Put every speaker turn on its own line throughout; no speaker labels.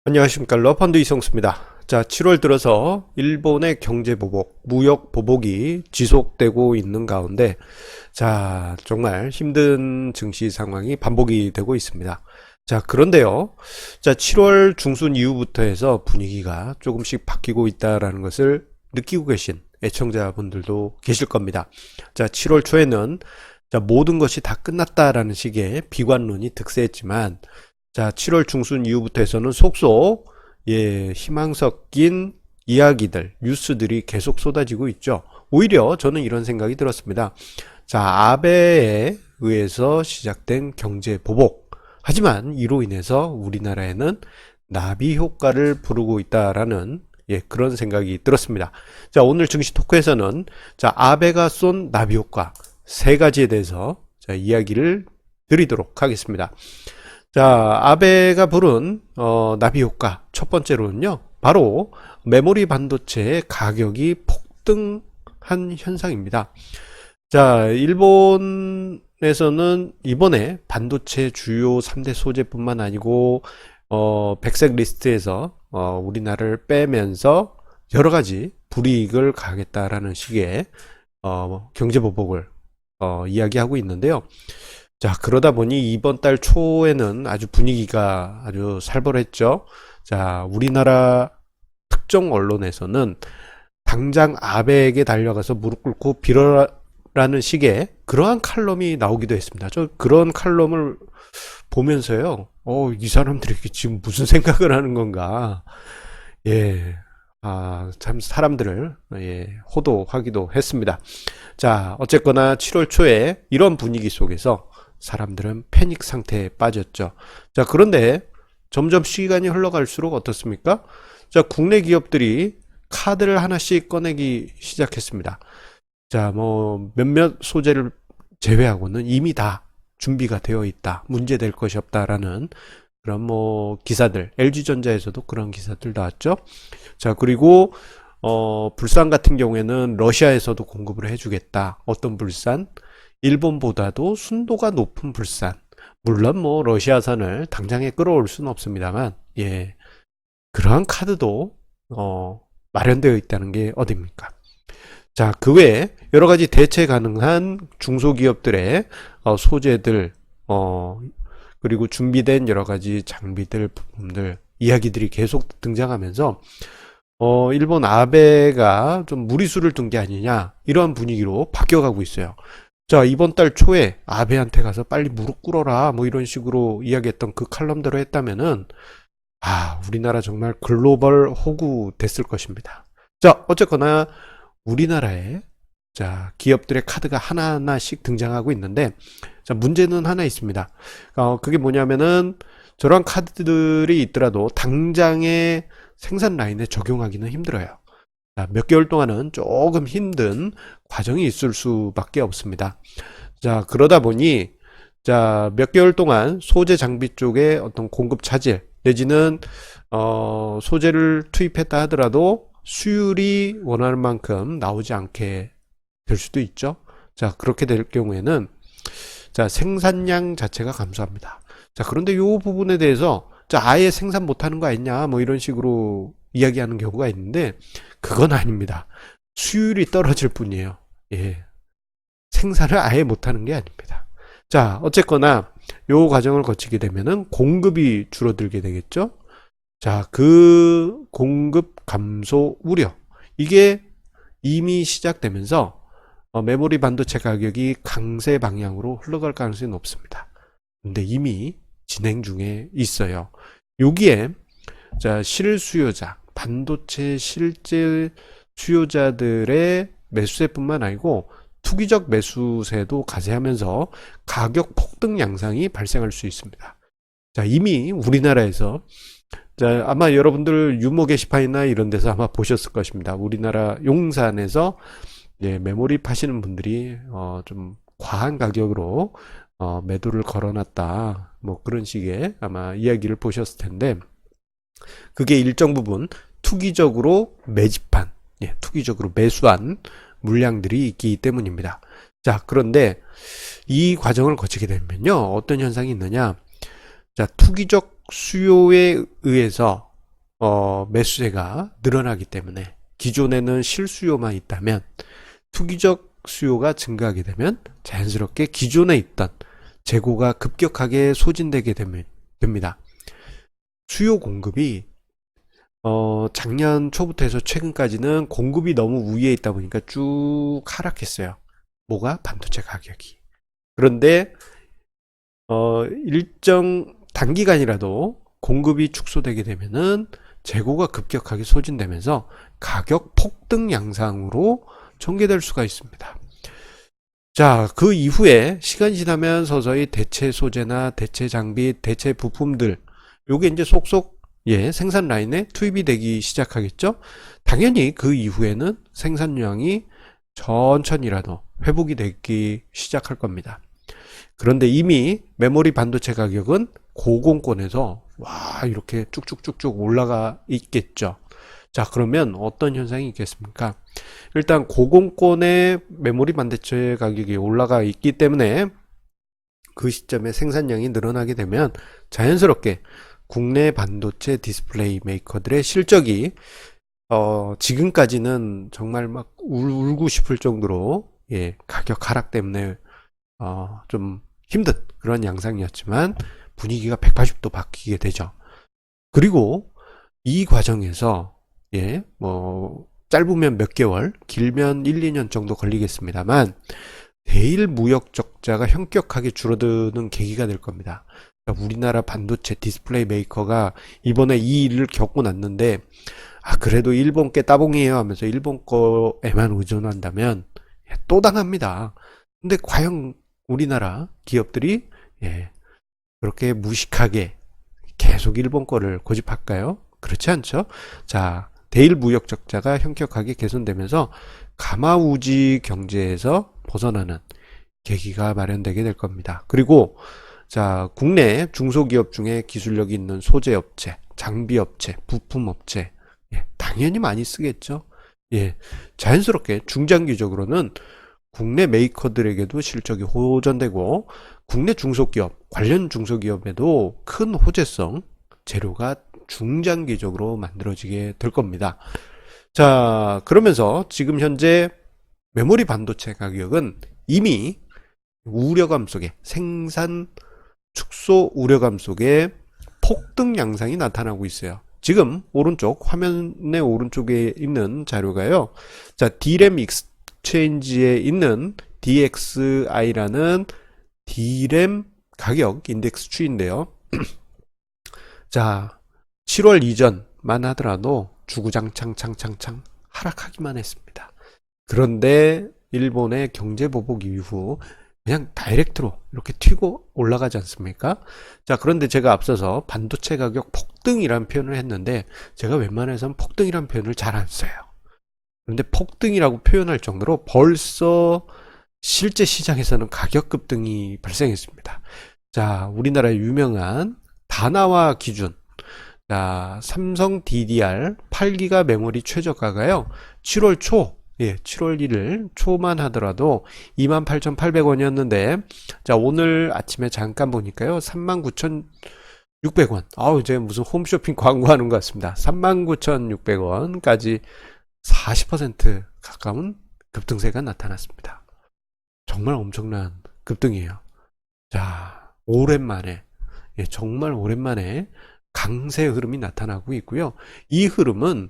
안녕하십니까. 러펀드 이성수입니다. 자, 7월 들어서 일본의 경제 보복, 무역 보복이 지속되고 있는 가운데, 자, 정말 힘든 증시 상황이 반복이 되고 있습니다. 자, 그런데요. 자, 7월 중순 이후부터 해서 분위기가 조금씩 바뀌고 있다라는 것을 느끼고 계신 애청자분들도 계실 겁니다. 자, 7월 초에는 자, 모든 것이 다 끝났다라는 식의 비관론이 득세했지만, 자, 7월 중순 이후부터 해서는 속속 희망 섞인 이야기들, 뉴스들이 계속 쏟아지고 있죠. 오히려 저는 이런 생각이 들었습니다. 자, 아베에 의해서 시작된 경제 보복. 하지만 이로 인해서 우리나라에는 나비 효과를 부르고 있다라는 그런 생각이 들었습니다. 자, 오늘 증시 토크에서는 자, 아베가 쏜 나비 효과 세 가지에 대해서 자, 이야기를 드리도록 하겠습니다. 자, 아베가 부른 나비 효과 첫 번째로는요, 바로 메모리 반도체의 가격이 폭등한 현상입니다. 자, 일본에서는 이번에 반도체 주요 3대 소재뿐만 아니고 백색 리스트에서 우리나라를 빼면서 여러 가지 불이익을 가하겠다라는 식의 경제 보복을 이야기하고 있는데요. 자, 그러다 보니 이번 달 초에는 아주 분위기가 아주 살벌했죠. 자, 우리나라 특정 언론에서는 당장 아베에게 달려가서 무릎 꿇고 빌어라는 식의 그러한 칼럼이 나오기도 했습니다. 저 그런 칼럼을 보면서요, 이 사람들이 지금 무슨 생각을 하는 건가. 참 사람들을 호도하기도 했습니다. 자, 어쨌거나 7월 초에 이런 분위기 속에서 사람들은 패닉 상태에 빠졌죠. 자, 그런데 점점 시간이 흘러갈수록 어떻습니까? 자, 국내 기업들이 카드를 하나씩 꺼내기 시작했습니다. 자, 몇몇 소재를 제외하고는 이미 다 준비가 되어 있다. 문제될 것이 없다라는 그런 기사들, LG전자에서도 그런 기사들 나왔죠. 자, 그리고 불산 같은 경우에는 러시아에서도 공급을 해주겠다. 어떤 불산? 일본보다도 순도가 높은 불산. 물론 러시아산을 당장에 끌어올 수는 없습니다만, 그러한 카드도 마련되어 있다는 게 어딥니까? 자, 그 외에 여러 가지 대체 가능한 중소기업들의 소재들, 그리고 준비된 여러 가지 장비들, 부품들, 이야기들이 계속 등장하면서 일본 아베가 좀 무리수를 둔 게 아니냐, 이러한 분위기로 바뀌어가고 있어요. 자, 이번 달 초에 아베한테 가서 빨리 무릎 꿇어라 이런 식으로 이야기했던 그 칼럼대로 했다면은 우리나라 정말 글로벌 호구 됐을 것입니다. 자, 어쨌거나 우리나라에 자, 기업들의 카드가 하나하나씩 등장하고 있는데, 자, 문제는 하나 있습니다. 그게 뭐냐면은 저런 카드들이 있더라도 당장의 생산 라인에 적용하기는 힘들어요. 몇 개월 동안은 조금 힘든 과정이 있을 수밖에 없습니다. 자, 그러다 보니 자, 몇 개월 동안 소재 장비 쪽에 어떤 공급 차질 내지는 소재를 투입했다 하더라도 수율이 원하는 만큼 나오지 않게 될 수도 있죠. 자, 그렇게 될 경우에는 자, 생산량 자체가 감소합니다. 자, 그런데 이 부분에 대해서 자, 아예 생산 못하는 거 아니냐 이런 식으로 이야기하는 경우가 있는데 그건 아닙니다. 수율이 떨어질 뿐이에요. 생산을 아예 못하는 게 아닙니다. 자, 어쨌거나 요 과정을 거치게 되면은 공급이 줄어들게 되겠죠. 자, 그 공급 감소 우려, 이게 이미 시작되면서 메모리 반도체 가격이 강세 방향으로 흘러갈 가능성이 높습니다. 근데 이미 진행 중에 있어요. 여기에 자, 실수요자, 반도체 실제 수요자들의 매수세뿐만 아니고 투기적 매수세도 가세하면서 가격 폭등 양상이 발생할 수 있습니다. 자, 이미 우리나라에서 자, 아마 여러분들 유모 게시판이나 이런 데서 아마 보셨을 것입니다. 우리나라 용산에서 메모리 파시는 분들이 좀 과한 가격으로 매도를 걸어놨다. 그런 식의 아마 이야기를 보셨을 텐데, 그게 일정 부분 투기적으로 매집한, 투기적으로 매수한 물량들이 있기 때문입니다. 자, 그런데 이 과정을 거치게 되면요, 어떤 현상이 있느냐? 자, 투기적 수요에 의해서 매수세가 늘어나기 때문에 기존에는 실수요만 있다면 투기적 수요가 증가하게 되면 자연스럽게 기존에 있던 재고가 급격하게 소진되게 됩니다. 수요 공급이 작년 초부터 해서 최근까지는 공급이 너무 위에 있다 보니까 쭉 하락했어요. 뭐가? 반도체 가격이. 그런데 일정 단기간이라도 공급이 축소되게 되면은 재고가 급격하게 소진되면서 가격 폭등 양상으로 전개될 수가 있습니다. 자, 그 이후에 시간이 지나면 서서히 대체 소재나 대체 장비, 대체 부품들 요게 이제 속속 생산 라인에 투입이 되기 시작하겠죠. 당연히 그 이후에는 생산량이 천천히라도 회복이 되기 시작할 겁니다. 그런데 이미 메모리 반도체 가격은 고공권에서 와 이렇게 쭉쭉쭉쭉 올라가 있겠죠. 자, 그러면 어떤 현상이 있겠습니까? 일단 고공권의 메모리 반도체 가격이 올라가 있기 때문에 그 시점에 생산량이 늘어나게 되면 자연스럽게 국내 반도체 디스플레이 메이커들의 실적이 지금까지는 정말 막 울고 싶을 정도로 가격 하락 때문에 좀 힘든 그런 양상이었지만 분위기가 180도 바뀌게 되죠. 그리고 이 과정에서 뭐 짧으면 몇 개월, 길면 1, 2년 정도 걸리겠습니다만 대일 무역 적자가 현격하게 줄어드는 계기가 될 겁니다. 그러니까 우리나라 반도체 디스플레이 메이커가 이번에 이 일을 겪고 났는데 그래도 일본 게 따봉이에요 하면서 일본 거에만 의존한다면 또 당합니다. 근데 과연 우리나라 기업들이 그렇게 무식하게 계속 일본 거를 고집할까요? 그렇지 않죠? 자, 대일 무역 적자가 현격하게 개선되면서 가마우지 경제에서 벗어나는 계기가 마련되게 될 겁니다. 그리고 자, 국내 중소기업 중에 기술력이 있는 소재업체, 장비업체, 부품업체 당연히 많이 쓰겠죠. 자연스럽게 중장기적으로는 국내 메이커들에게도 실적이 호전되고 국내 중소기업, 관련 중소기업에도 큰 호재성 재료가 중장기적으로 만들어지게 될 겁니다. 자, 그러면서 지금 현재 메모리 반도체 가격은 이미 우려감 속에 생산 축소 우려감 속에 폭등 양상이 나타나고 있어요. 지금 오른쪽 화면의 오른쪽에 있는 자료가요. 자, D램 익스체인지에 있는 DXI라는 D램 가격 인덱스 추인데요. 자, 7월 이전만 하더라도 주구장창 하락하기만 했습니다. 그런데 일본의 경제 보복 이후 그냥 다이렉트로 이렇게 튀고 올라가지 않습니까? 자, 그런데 제가 앞서서 반도체 가격 폭등이라는 표현을 했는데 제가 웬만해서는 폭등이라는 표현을 잘 안 써요. 그런데 폭등이라고 표현할 정도로 벌써 실제 시장에서는 가격 급등이 발생했습니다. 자, 우리나라의 유명한 다나와 기준, 자, 삼성 DDR 8기가 메모리 최저가가요 7월 초 7월 1일 초만 하더라도 28,800원이었는데 자, 오늘 아침에 잠깐 보니까요 39,600원. 이제 무슨 홈쇼핑 광고하는 것 같습니다. 39,600원까지 40% 가까운 급등세가 나타났습니다. 정말 엄청난 급등이에요. 자, 오랜만에 정말 오랜만에 강세 흐름이 나타나고 있고요. 이 흐름은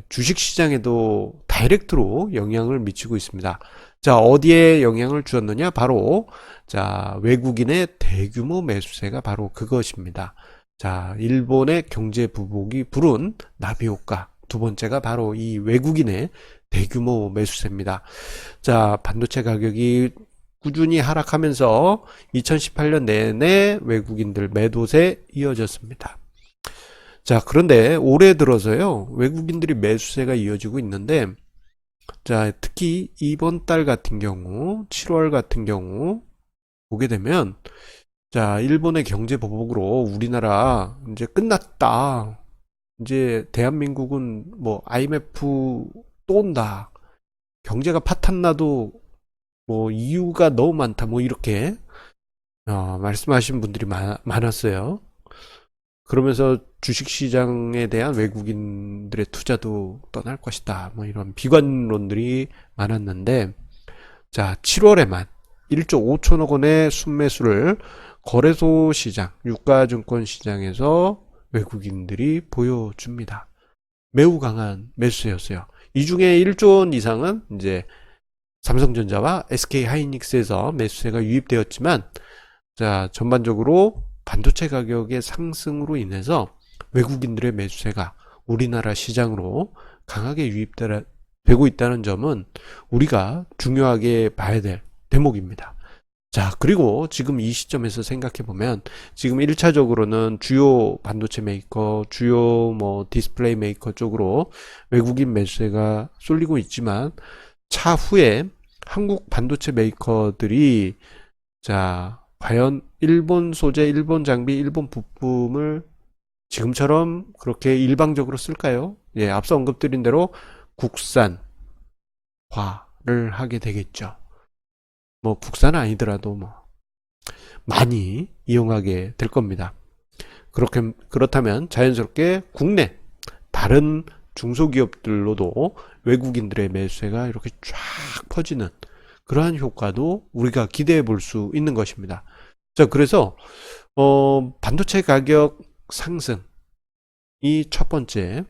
주식시장에도 다이렉트로 영향을 미치고 있습니다. 자, 어디에 영향을 주었느냐? 바로 자, 외국인의 대규모 매수세가 바로 그것입니다. 자, 일본의 경제 부복이 부른 나비 효과. 두 번째가 바로 이 외국인의 대규모 매수세입니다. 자, 반도체 가격이 꾸준히 하락하면서 2018년 내내 외국인들 매도세 이어졌습니다. 자, 그런데 올해 들어서요 외국인들이 매수세가 이어지고 있는데 자, 특히 이번 달 같은 경우 7월 같은 경우 보게 되면 자, 일본의 경제 보복으로 우리나라 이제 끝났다, 이제 대한민국은 뭐 IMF 또 온다, 경제가 파탄나도 뭐 이유가 너무 많다, 뭐 이렇게 말씀하신 분들이 많았어요. 그러면서 주식시장에 대한 외국인들의 투자도 떠날 것이다. 뭐 이런 비관론들이 많았는데, 자, 7월에만 1조 5천억 원의 순매수를 거래소 시장, 유가증권 시장에서 외국인들이 보여줍니다. 매우 강한 매수세였어요. 이 중에 1조 원 이상은 이제 삼성전자와 SK하이닉스에서 매수세가 유입되었지만, 자, 전반적으로 반도체 가격의 상승으로 인해서 외국인들의 매수세가 우리나라 시장으로 강하게 유입되고 있다는 점은 우리가 중요하게 봐야 될 대목입니다. 자, 그리고 지금 이 시점에서 생각해 보면 지금 1차적으로는 주요 반도체 메이커, 주요 뭐 디스플레이 메이커 쪽으로 외국인 매수세가 쏠리고 있지만 차후에 한국 반도체 메이커들이 자, 과연 일본 소재, 일본 장비, 일본 부품을 지금처럼 그렇게 일방적으로 쓸까요? 예, 앞서 언급드린 대로 국산화를 하게 되겠죠. 뭐 국산 아니더라도 뭐 많이 이용하게 될 겁니다. 그렇다면 자연스럽게 국내 다른 중소기업들로도 외국인들의 매수세가 이렇게 쫙 퍼지는 그러한 효과도 우리가 기대해 볼 수 있는 것입니다. 자, 그래서 반도체 가격 상승이 첫 번째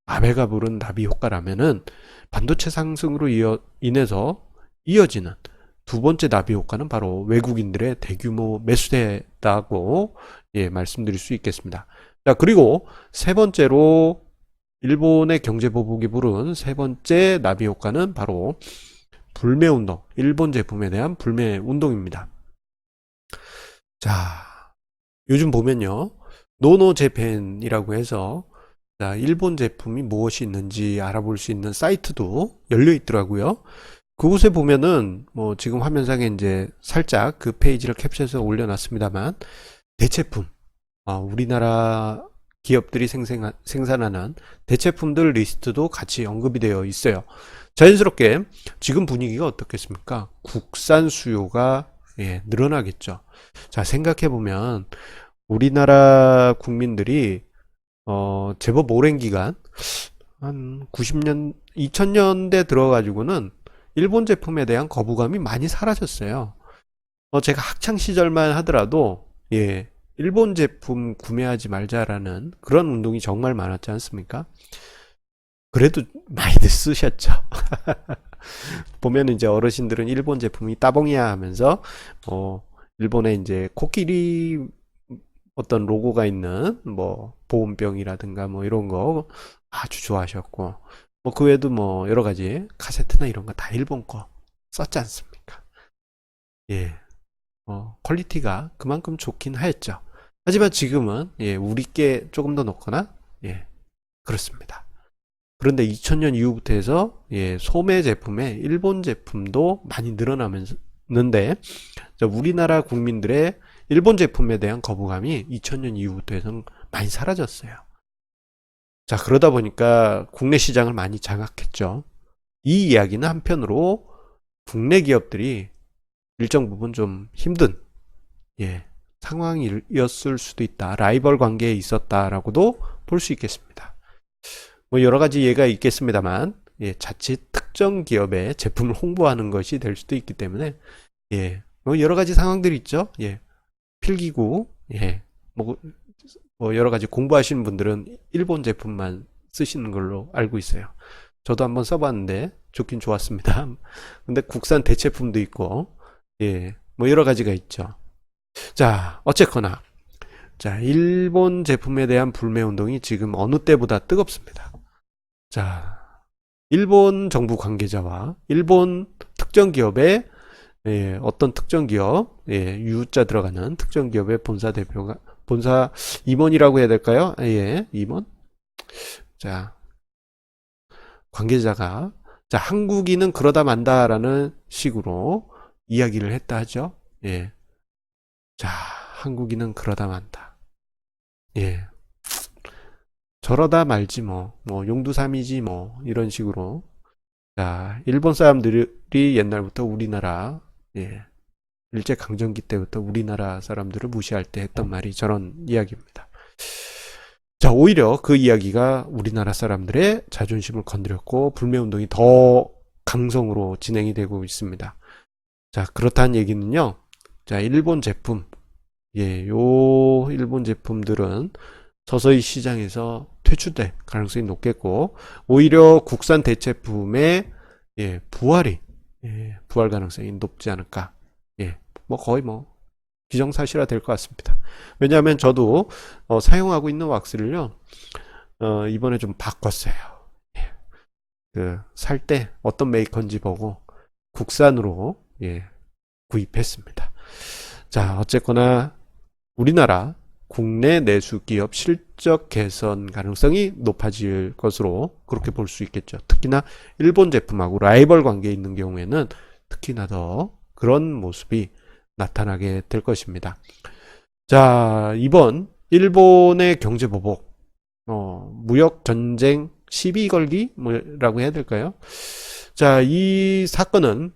아베가 부른 나비 효과라면은 반도체 상승으로 인해서 이어지는 두 번째 나비 효과는 바로 외국인들의 대규모 매수세다고 예, 말씀드릴 수 있겠습니다. 자, 그리고 세 번째로 일본의 경제보복이 부른 세 번째 나비 효과는 바로 불매운동, 일본 제품에 대한 불매운동입니다. 자, 요즘 보면요, 노노재팬이라고 해서 자, 일본 제품이 무엇이 있는지 알아볼 수 있는 사이트도 열려 있더라고요. 그곳에 보면은 뭐 지금 화면상에 이제 살짝 그 페이지를 캡처해서 올려놨습니다만 대체품, 우리나라 기업들이 생산하는 대체품들 리스트도 같이 언급이 되어 있어요. 자연스럽게 지금 분위기가 어떻겠습니까? 국산 수요가 예, 늘어나겠죠. 자, 생각해 보면 우리나라 국민들이 제법 오랜 기간 한 90년, 2000년대 들어가지고는 일본 제품에 대한 거부감이 많이 사라졌어요. 제가 학창 시절만 하더라도 예, 일본 제품 구매하지 말자라는 그런 운동이 정말 많았지 않습니까? 그래도 많이들 쓰셨죠. 보면 이제 어르신들은 일본 제품이 따봉이야 하면서 일본에 이제 코끼리 어떤 로고가 있는 뭐 보온병이라든가 뭐 이런 거 아주 좋아하셨고 뭐 그 외에도 뭐 여러 가지 카세트나 이런 거 다 일본 거 썼지 않습니까? 예, 퀄리티가 그만큼 좋긴 하였죠. 하지만 지금은 예, 우리께 조금 더 높거나 예, 그렇습니다. 그런데 2000년 이후부터 해서 예, 소매 제품에 일본 제품도 많이 늘어나는데 우리나라 국민들의 일본 제품에 대한 거부감이 2000년 이후부터 해서 많이 사라졌어요. 자, 그러다 보니까 국내 시장을 많이 장악했죠. 이 이야기는 한편으로 국내 기업들이 일정 부분 좀 힘든 예, 상황이었을 수도 있다. 라이벌 관계에 있었다라고도 볼 수 있겠습니다. 뭐 여러 가지 예가 있겠습니다만 예, 자칫 특정 기업의 제품을 홍보하는 것이 될 수도 있기 때문에 예, 뭐 여러 가지 상황들이 있죠. 예, 필기구 예, 뭐 여러 가지 공부하시는 분들은 일본 제품만 쓰시는 걸로 알고 있어요. 저도 한번 써봤는데 좋긴 좋았습니다. 근데 국산 대체품도 있고 예, 뭐 여러 가지가 있죠. 자, 어쨌거나 자, 일본 제품에 대한 불매 운동이 지금 어느 때보다 뜨겁습니다. 자, 일본 정부 관계자와 일본 특정 기업의 예, 어떤 특정 기업, 예, 유자 들어가는 특정 기업의 본사 대표가 본사 임원이라고 해야 될까요? 예, 임원. 자, 관계자가 자, 한국인은 그러다 만다라는 식으로 이야기를 했다 하죠. 예. 자, 한국인은 그러다 만다. 예. 저러다 말지 뭐 용두삼이지 뭐 이런 식으로 자, 일본 사람들이 옛날부터 우리나라 예, 일제강점기 때부터 우리나라 사람들을 무시할 때 했던 말이 저런 이야기입니다. 자, 오히려 그 이야기가 우리나라 사람들의 자존심을 건드렸고 불매운동이 더 강성으로 진행이 되고 있습니다. 자, 그렇다는 얘기는요. 자, 일본 제품, 요 일본 제품들은 서서히 시장에서 퇴출될 가능성이 높겠고, 오히려 국산 대체품의 부활 가능성이 높지 않을까. 뭐 거의 뭐 기정사실화 될 것 같습니다. 왜냐하면 저도 사용하고 있는 왁스를요, 이번에 좀 바꿨어요. 살 때 어떤 메이커인지 보고 국산으로 구입했습니다. 자, 어쨌거나 우리나라 국내 내수 기업 실적 개선 가능성이 높아질 것으로 그렇게 볼 수 있겠죠. 특히나 일본 제품하고 라이벌 관계에 있는 경우에는 특히나 더 그런 모습이 나타나게 될 것입니다. 자, 이번 일본의 경제 보복, 무역 전쟁 시비 걸기 뭐라고 해야 될까요? 자, 이 사건은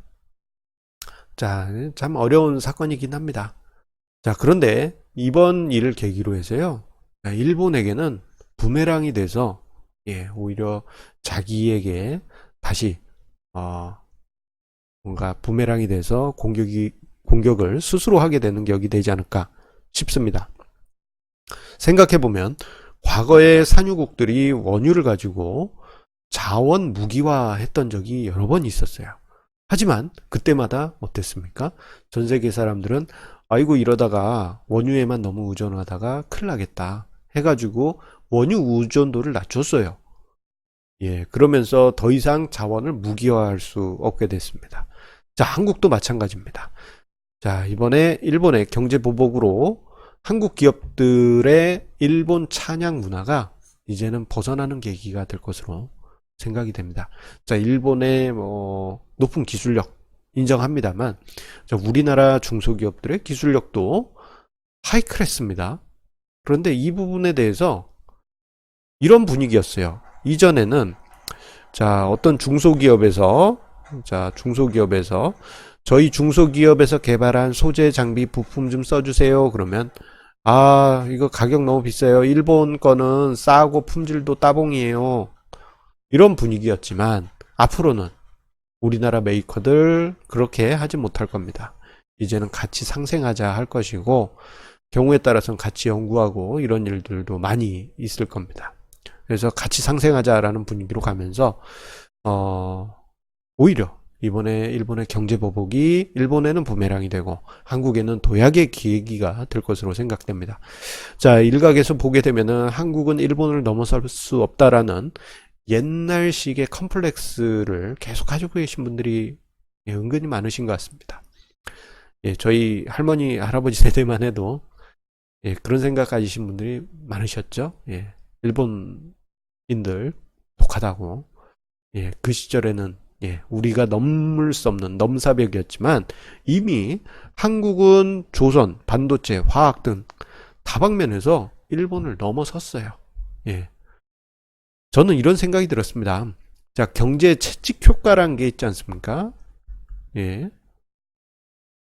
참 어려운 사건이긴 합니다. 자, 그런데 이번 일을 계기로 해서요, 일본에게는 부메랑이 돼서 오히려 자기에게 다시 뭔가 부메랑이 돼서 공격을 스스로 하게 되는 격이 되지 않을까 싶습니다. 생각해보면 과거에 산유국들이 원유를 가지고 자원 무기화했던 적이 여러 번 있었어요. 하지만 그때마다 어땠습니까? 전 세계 사람들은 아이고 이러다가 원유에만 너무 의존하다가 큰일 나겠다 해가지고 원유 의존도를 낮췄어요. 그러면서 더 이상 자원을 무기화할 수 없게 됐습니다. 자, 한국도 마찬가지입니다. 자, 이번에 일본의 경제 보복으로 한국 기업들의 일본 찬양 문화가 이제는 벗어나는 계기가 될 것으로 생각이 됩니다. 자, 일본의 높은 기술력 인정합니다만, 자, 우리나라 중소기업들의 기술력도 하이클래스입니다. 그런데 이 부분에 대해서 이런 분위기였어요. 이전에는 자, 어떤 중소기업에서 저희 중소기업에서 개발한 소재, 장비, 부품 좀 써주세요. 그러면 이거 가격 너무 비싸요. 일본 거는 싸고 품질도 따봉이에요. 이런 분위기였지만 앞으로는 우리나라 메이커들 그렇게 하지 못할 겁니다. 이제는 같이 상생하자 할 것이고 경우에 따라서는 같이 연구하고 이런 일들도 많이 있을 겁니다. 그래서 같이 상생하자라는 분위기로 가면서 오히려 이번에 일본의 경제 보복이 일본에는 부메랑이 되고 한국에는 도약의 계기가 될 것으로 생각됩니다. 자, 일각에서 보게 되면은 한국은 일본을 넘어설 수 없다라는 옛날식의 컴플렉스를 계속 가지고 계신 분들이 은근히 많으신 것 같습니다. 저희 할머니, 할아버지 세대만 해도 그런 생각 가지신 분들이 많으셨죠. 일본인들 독하다고. 그 시절에는 우리가 넘을 수 없는 넘사벽이었지만 이미 한국은 조선, 반도체, 화학 등 다방면에서 일본을 넘어섰어요. 저는 이런 생각이 들었습니다. 자, 경제 채찍 효과라는 게 있지 않습니까?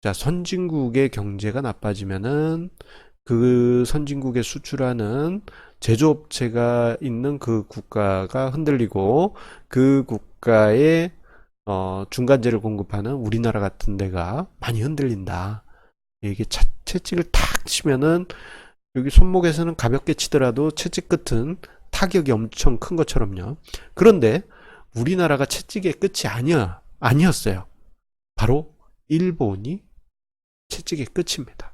자, 선진국의 경제가 나빠지면은 그 선진국에 수출하는 제조업체가 있는 그 국가가 흔들리고 그 국가에 중간재를 공급하는 우리나라 같은 데가 많이 흔들린다. 이게 채찍을 탁 치면은 여기 손목에서는 가볍게 치더라도 채찍 끝은 타격이 엄청 큰 것처럼요. 그런데 우리나라가 채찍의 끝이 아니었어요. 바로 일본이 채찍의 끝입니다.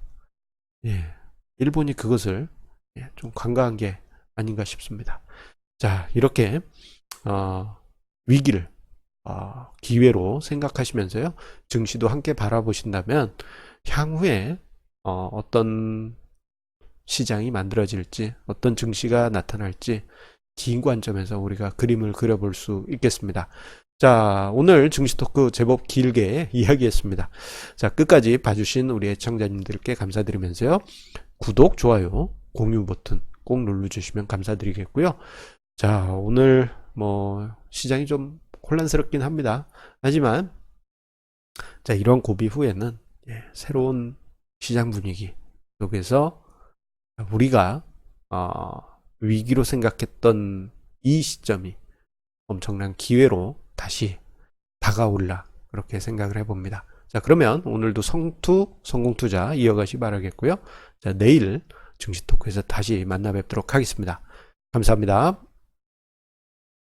일본이 그것을 좀 간과한 게 아닌가 싶습니다. 자, 이렇게 위기를 기회로 생각하시면서요, 증시도 함께 바라보신다면 향후에 어떤 시장이 만들어질지, 어떤 증시가 나타날지 긴 관점에서 우리가 그림을 그려볼 수 있겠습니다. 자, 오늘 증시 토크 제법 길게 이야기했습니다. 자, 끝까지 봐주신 우리 애청자님들께 감사드리면서요, 구독, 좋아요, 공유 버튼 꼭 눌러주시면 감사드리겠고요. 자, 오늘 시장이 좀 혼란스럽긴 합니다. 하지만 자, 이런 고비 후에는 새로운 시장 분위기 속에서 우리가 위기로 생각했던 이 시점이 엄청난 기회로 다시 다가올라 그렇게 생각을 해봅니다. 자, 그러면 오늘도 성공투자 이어가시 바라겠고요. 자, 내일 증시 토크에서 다시 만나 뵙도록 하겠습니다. 감사합니다.